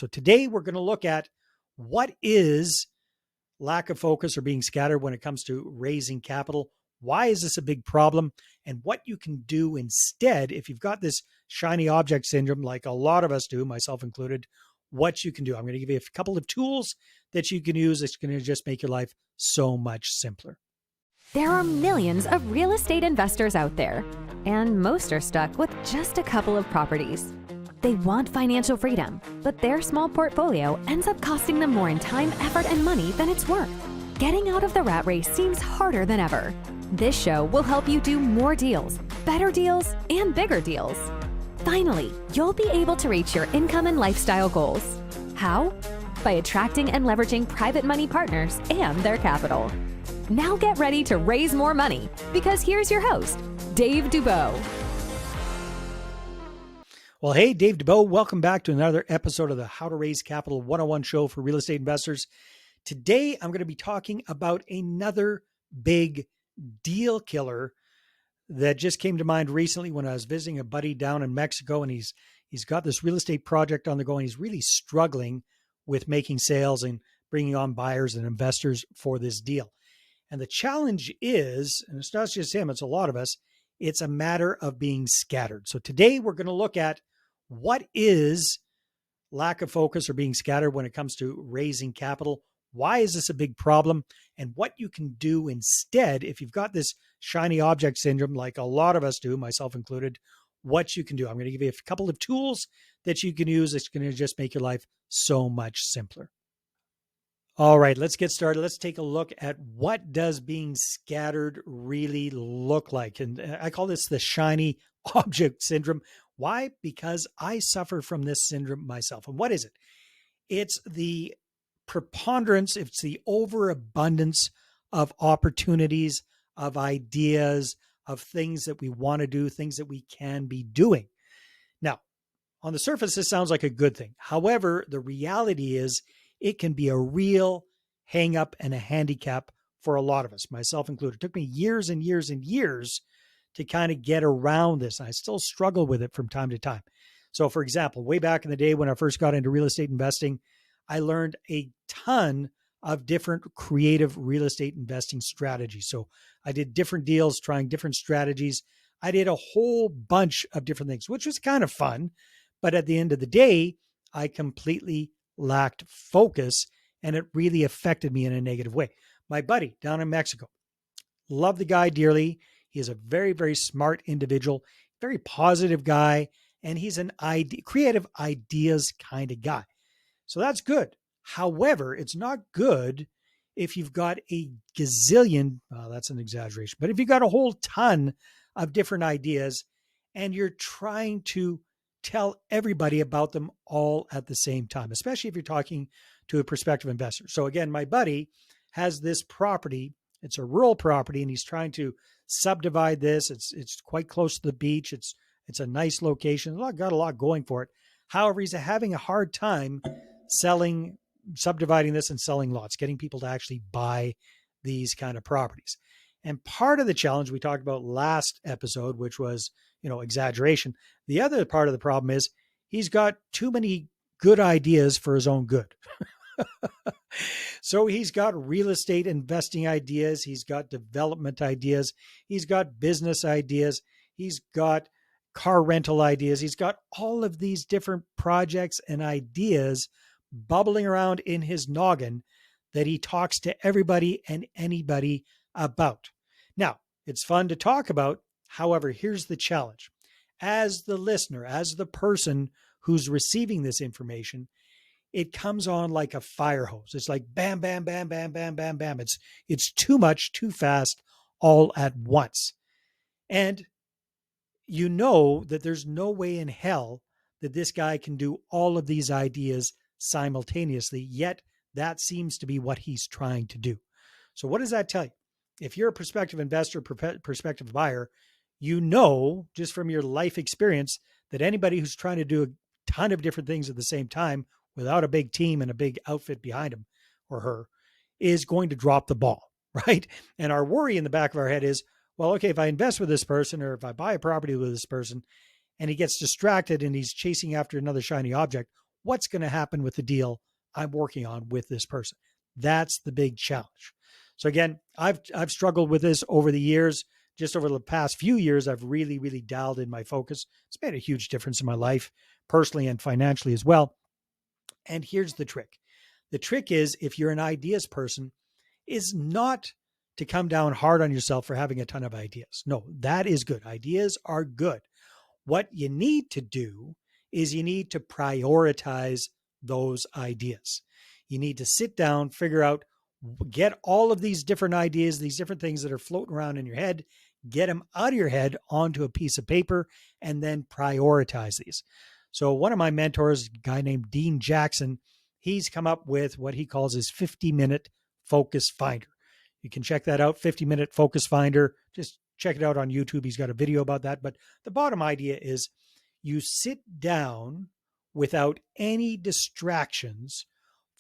So today we're going to look at what is lack of focus or being scattered when it comes to raising capital. Why is this a big problem? And what you can do instead if you've got this shiny object syndrome, like a lot of us do, myself included, what you can do. I'm going to give you a couple of tools that you can use. It's going to just make your life so much simpler. There are millions of real estate investors out there, and most are stuck with just a couple of properties. They want financial freedom, but their small portfolio ends up costing them more in time, effort, and money than it's worth. Getting out of the rat race seems harder than ever. This show will help you do more deals, better deals, and bigger deals. Finally, you'll be able to reach your income and lifestyle goals. How? By attracting and leveraging private money partners and their capital. Now get ready to raise more money, because here's your host, Dave Dubeau. Well, hey, Dave Dubeau, welcome back to another episode of the How to Raise Capital 101 show for real estate investors. Today, I'm going to be talking about another big deal killer that just came to mind recently when I was visiting a buddy down in Mexico, and he's got this real estate project on the go, and he's really struggling with making sales and bringing on buyers and investors for this deal. And the challenge is, and it's not just him, it's a lot of us, it's a matter of being scattered. So today we're going to look at what is lack of focus or being scattered when it comes to raising capital. Why is this a big problem? And what you can do instead if you've got this shiny object syndrome, like a lot of us do, myself included, what you can do. I'm going to give you a couple of tools that you can use. It's going to just make your life so much simpler. All right, let's get started. Let's take a look at what does being scattered really look like. And I call this the shiny object syndrome. Why? Because I suffer from this syndrome myself. And what is it? It's the preponderance, it's the overabundance of opportunities, of ideas, of things that we want to do, things that we can be doing. Now, on the surface, this sounds like a good thing. However, the reality is it can be a real hang up and a handicap for a lot of us, myself included. It took me years and years and years to kind of get around this. I still struggle with it from time to time. So for example, way back in the day when I first got into real estate investing, I learned a ton of different creative real estate investing strategies. So I did different deals, trying different strategies. I did a whole bunch of different things, which was kind of fun. But at the end of the day, I completely lacked focus, and it really affected me in a negative way. My buddy down in Mexico, love the guy dearly. He is a very, very smart individual, very positive guy, and he's an creative ideas kind of guy. So that's good. However, it's not good if you've got a gazillion, that's an exaggeration, but if you've got a whole ton of different ideas and you're trying to tell everybody about them all at the same time, especially if you're talking to a prospective investor. So again, my buddy has this property. It's a rural property, and he's trying to subdivide this. It's quite close to the beach. It's a nice location. Got a lot going for it. However, he's having a hard time subdividing this and selling lots, getting people to actually buy these kind of properties. And part of the challenge we talked about last episode, which was, exaggeration. The other part of the problem is he's got too many good ideas for his own good. So he's got real estate investing ideas. He's got development ideas. He's got business ideas. He's got car rental ideas. He's got all of these different projects and ideas bubbling around in his noggin that he talks to everybody and anybody about. Now, it's fun to talk about. However, here's the challenge. As the listener, as the person who's receiving this information, it comes on like a fire hose. It's like bam, bam, bam, bam, bam, bam, bam. It's too much, too fast, all at once. And you know that there's no way in hell that this guy can do all of these ideas simultaneously, yet that seems to be what he's trying to do. So what does that tell you? If you're a prospective investor, prospective buyer, you know, just from your life experience, that anybody who's trying to do a ton of different things at the same time without a big team and a big outfit behind him or her is going to drop the ball, right? And our worry in the back of our head is, well, okay, if I invest with this person or if I buy a property with this person and he gets distracted and he's chasing after another shiny object, what's going to happen with the deal I'm working on with this person. That's the big challenge. So again, I've struggled with this over the years. Just over the past few years, I've really dialed in my focus. It's made a huge difference in my life, personally and financially as well. And here's the trick. The trick is, if you're an ideas person, is not to come down hard on yourself for having a ton of ideas. No, that is good. Ideas are good. What you need to do is you need to prioritize those ideas. You need to sit down, figure out, get all of these different ideas, these different things that are floating around in your head, get them out of your head onto a piece of paper, and then prioritize these. So one of my mentors, a guy named Dean Jackson, he's come up with what he calls his 50-minute focus finder. You can check that out, 50-minute focus finder. Just check it out on YouTube. He's got a video about that. But the bottom idea is you sit down without any distractions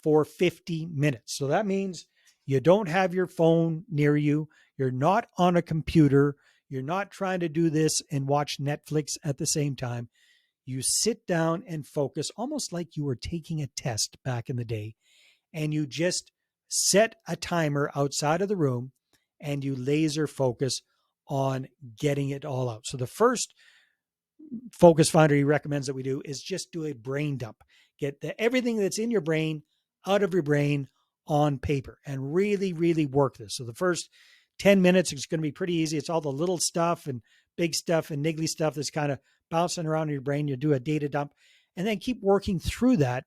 for 50 minutes. So that means you don't have your phone near you. You're not on a computer. You're not trying to do this and watch Netflix at the same time. You sit down and focus almost like you were taking a test back in the day, and you just set a timer outside of the room and you laser focus on getting it all out. So the first focus finder he recommends that we do is just do a brain dump. Get everything that's in your brain out of your brain on paper and really work this. So the first 10 minutes is going to be pretty easy. It's all the little stuff and big stuff and niggly stuff that's kind of bouncing around in your brain. You do a data dump and then keep working through that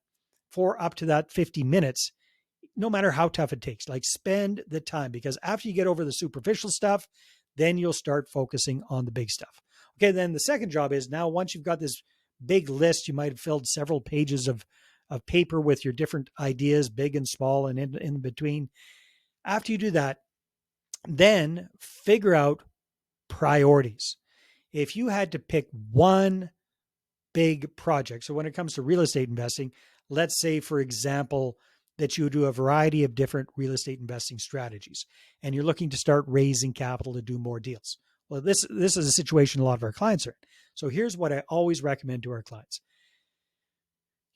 for up to that 50 minutes, no matter how tough it takes. Like, spend the time, because after you get over the superficial stuff, then you'll start focusing on the big stuff. Okay, then the second job is, now once you've got this big list, you might have filled several pages of paper with your different ideas, big and small and in between. After you do that, then figure out priorities. If you had to pick one big project, so when it comes to real estate investing, let's say, for example, that you do a variety of different real estate investing strategies and you're looking to start raising capital to do more deals. Well, this is a situation a lot of our clients are in. So here's what I always recommend to our clients.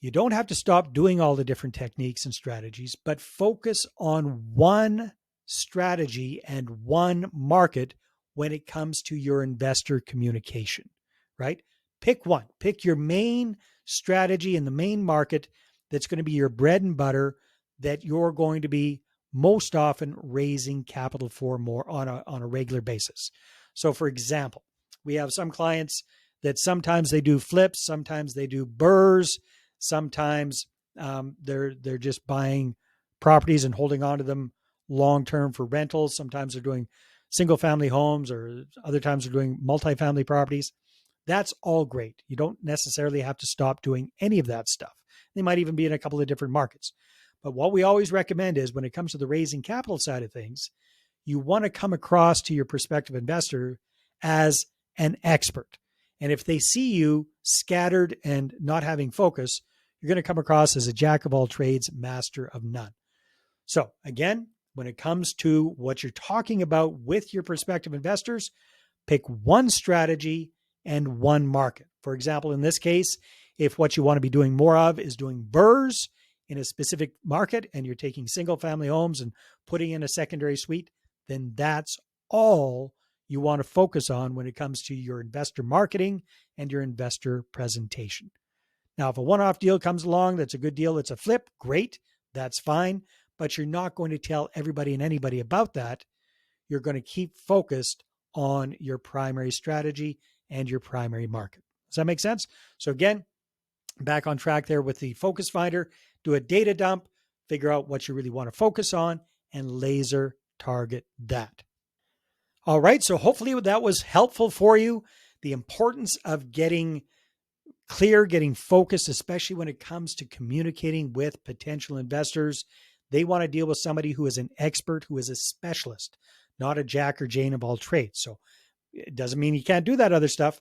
You don't have to stop doing all the different techniques and strategies, but focus on one strategy and one market when it comes to your investor communication, right? Pick one. Pick your main strategy in the main market that's going to be your bread and butter, that you're going to be most often raising capital for more on a regular basis. So for example, we have some clients that sometimes they do flips, sometimes they do burrs, sometimes they're just buying properties and holding on to them long-term for rentals. Sometimes they're doing single family homes, or other times they're doing multifamily properties. That's all great. You don't necessarily have to stop doing any of that stuff. They might even be in a couple of different markets. But what we always recommend is, when it comes to the raising capital side of things, you want to come across to your prospective investor as an expert. And if they see you scattered and not having focus, you're going to come across as a jack of all trades, master of none. So again, when it comes to what you're talking about with your prospective investors, pick one strategy and one market. For example, in this case, if what you want to be doing more of is doing burrs in a specific market and you're taking single family homes and putting in a secondary suite, then that's all you want to focus on when it comes to your investor marketing and your investor presentation. Now, if a one-off deal comes along, that's a good deal, it's a flip, great, that's fine, but you're not going to tell everybody and anybody about that. You're going to keep focused on your primary strategy and your primary market. Does that make sense? So again, back on track there with the focus finder, do a data dump, figure out what you really want to focus on, and laser target that. All right, so hopefully that was helpful for you. The importance of getting clear, getting focused, especially when it comes to communicating with potential investors. They want to deal with somebody who is an expert, who is a specialist, not a Jack or Jane of all trades. So it doesn't mean you can't do that other stuff,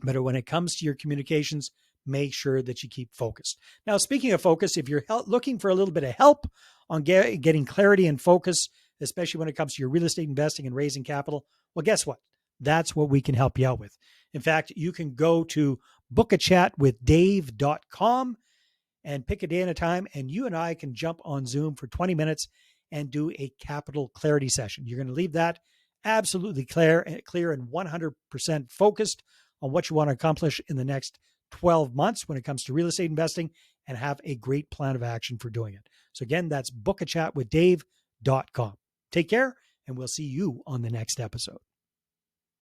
but when it comes to your communications, make sure that you keep focused. Now, speaking of focus, if you're looking for a little bit of help on getting clarity and focus, especially when it comes to your real estate investing and raising capital, well, guess what? That's what we can help you out with. In fact, you can go to bookachatwithdave.com and pick a day and a time, and you and I can jump on Zoom for 20 minutes and do a capital clarity session. You're going to leave that absolutely clear and 100% focused on what you want to accomplish in the next 12 months when it comes to real estate investing, and have a great plan of action for doing it. So again, that's bookachatwithdave.com. Take care, and we'll see you on the next episode.